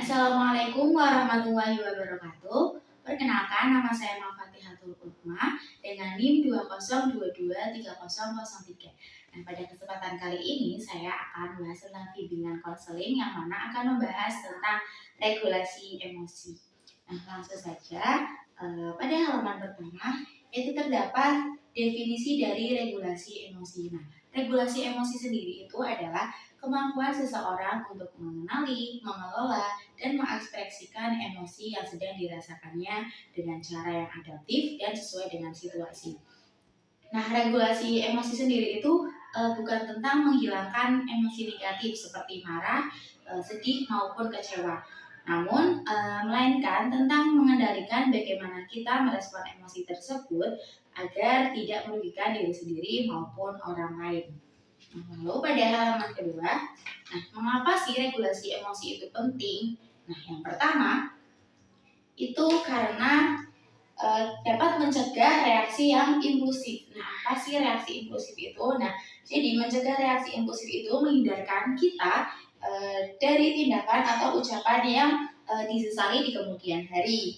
Assalamualaikum warahmatullahi wabarakatuh. Perkenalkan, nama saya Mafatihatul Ukma dengan NIM 2022303. Nah, pada kesempatan kali ini saya akan membahas tentang bimbingan konseling yang mana akan membahas tentang regulasi emosi. Nah, langsung saja pada halaman pertama itu terdapat definisi dari regulasi emosi. Nah, regulasi emosi sendiri itu adalah kemampuan seseorang untuk mengenali, mengelola, dan mengekspresikan emosi yang sedang dirasakannya dengan cara yang adaptif dan sesuai dengan situasi. Nah, regulasi emosi sendiri itu bukan tentang menghilangkan emosi negatif seperti marah, sedih maupun kecewa. Namun, melainkan tentang mengendalikan bagaimana kita merespon emosi tersebut agar tidak merugikan diri sendiri maupun orang lain. Lalu pada halaman kedua, nah mengapa sih regulasi emosi itu penting? Nah, yang pertama itu karena dapat mencegah reaksi yang impulsif. Nah, apa sih reaksi impulsif itu? Nah, jadi mencegah reaksi impulsif itu menghindarkan kita dari tindakan atau ucapan yang disesali di kemudian hari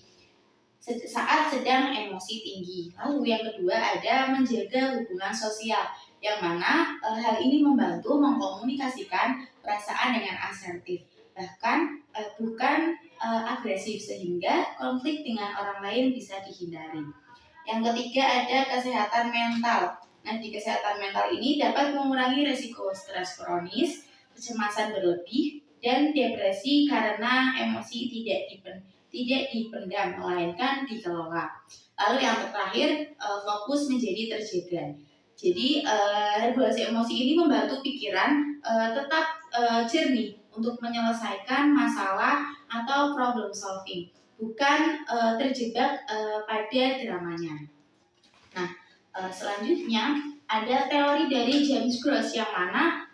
saat sedang emosi tinggi. Lalu yang kedua ada menjaga hubungan sosial, yang mana hal ini membantu mengkomunikasikan perasaan dengan asertif, bahkan bukan agresif, sehingga konflik dengan orang lain bisa dihindari. Yang ketiga ada kesehatan mental. Nah, di kesehatan mental ini dapat mengurangi resiko stres kronis, kecemasan berlebih, dan depresi karena emosi tidak dipendam melainkan dikelola. Lalu yang terakhir fokus menjadi terjaga. Jadi regulasi emosi ini membantu pikiran tetap jernih untuk menyelesaikan masalah atau problem solving, bukan terjebak pada dramanya. Nah, selanjutnya ada teori dari James Gross yang mana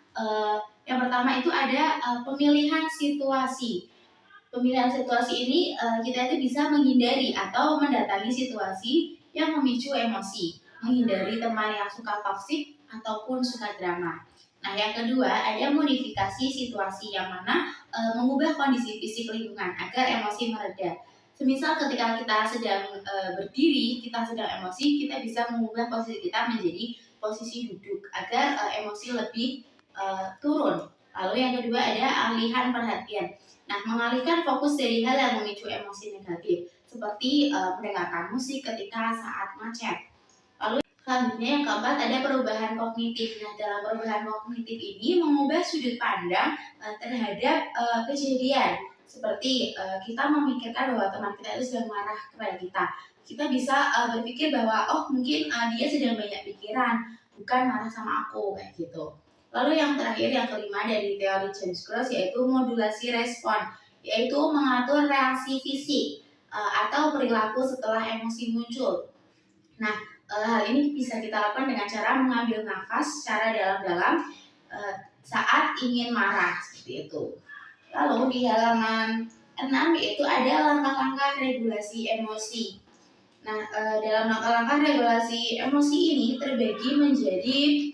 yang pertama itu ada pemilihan situasi. Pemilihan situasi ini kita itu bisa menghindari atau mendatangi situasi yang memicu emosi, menghindari teman yang suka toksik ataupun suka drama. Nah, yang kedua ada modifikasi situasi yang mana mengubah kondisi fisik lingkungan agar emosi mereda. Semisal ketika kita sedang berdiri, kita sedang emosi, kita bisa mengubah posisi kita menjadi posisi duduk agar emosi lebih turun. Lalu yang kedua ada alihan perhatian. Nah, mengalihkan fokus dari hal yang memicu emosi negatif, seperti mendengarkan musik ketika saat macet. Lalu selanjutnya yang keempat ada perubahan kognitif. Nah, dalam perubahan kognitif ini mengubah sudut pandang terhadap kejadian. Seperti kita memikirkan bahwa teman kita itu sedang marah kepada kita. Kita bisa berpikir bahwa oh mungkin dia sedang banyak pikiran, bukan marah sama aku kayak gitu. Lalu yang terakhir, yang kelima dari teori James Gross yaitu modulasi respon, yaitu mengatur reaksi fisik atau perilaku setelah emosi muncul. Nah, hal ini bisa kita lakukan dengan cara mengambil nafas secara dalam-dalam saat ingin marah, seperti itu. Lalu di halaman 6 yaitu ada langkah-langkah regulasi emosi. Nah, dalam langkah-langkah regulasi emosi ini terbagi menjadi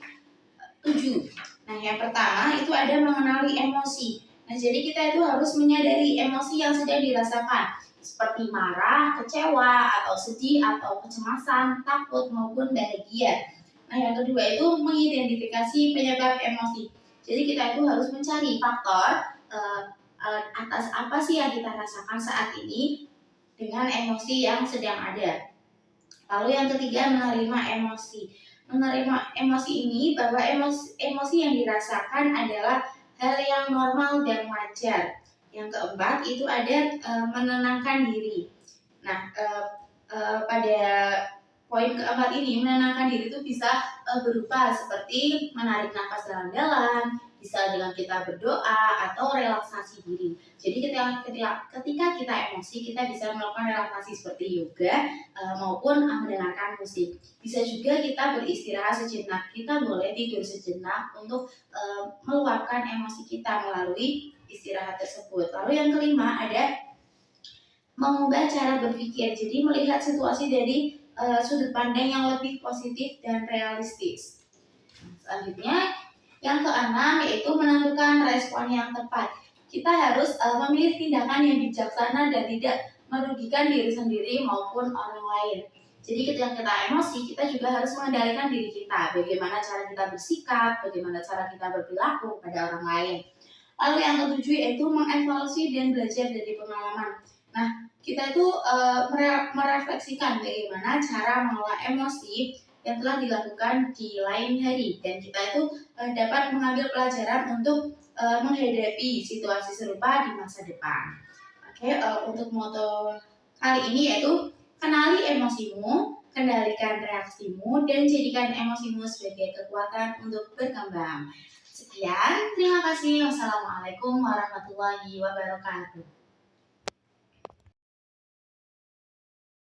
7. Nah, yang pertama itu ada mengenali emosi. Nah, jadi kita itu harus menyadari emosi yang sedang dirasakan, seperti marah, kecewa, atau sedih, atau kecemasan, takut, maupun bahagia. Nah, yang kedua itu mengidentifikasi penyebab emosi. Jadi kita itu harus mencari faktor atas apa sih yang kita rasakan saat ini dengan emosi yang sedang ada. Lalu yang ketiga menerima emosi. Menerima emosi ini bahwa emosi yang dirasakan adalah hal yang normal dan wajar. Yang keempat itu ada menenangkan diri. Nah, pada poin keempat ini menenangkan diri itu bisa berupa seperti menarik nafas dalam-dalam, bisa dengan kita berdoa atau relaksasi diri. Jadi ketika kita emosi, kita bisa melakukan relaksasi seperti yoga maupun mendengarkan musik. Bisa juga kita beristirahat sejenak. Kita boleh tidur sejenak untuk meluapkan emosi kita melalui istirahat tersebut. Lalu yang kelima ada mengubah cara berpikir. Jadi melihat situasi dari sudut pandang yang lebih positif dan realistis. Selanjutnya yang keenam yaitu menentukan respon yang tepat. kita harus memilih tindakan yang bijaksana dan tidak merugikan diri sendiri maupun orang lain. Jadi ketika kita emosi, kita juga harus mengendalikan diri kita, bagaimana cara kita bersikap, bagaimana cara kita berperilaku pada orang lain. Lalu yang ketujuh yaitu mengevaluasi dan belajar dari pengalaman. Nah, kita itu merefleksikan bagaimana cara mengelola emosi yang telah dilakukan di lain hari, dan kita itu dapat mengambil pelajaran untuk menghadapi situasi serupa di masa depan. Oke, untuk moto kali ini yaitu kenali emosimu, kendalikan reaksimu, dan jadikan emosimu sebagai kekuatan untuk berkembang. Sekian, terima kasih. Wassalamualaikum warahmatullahi wabarakatuh.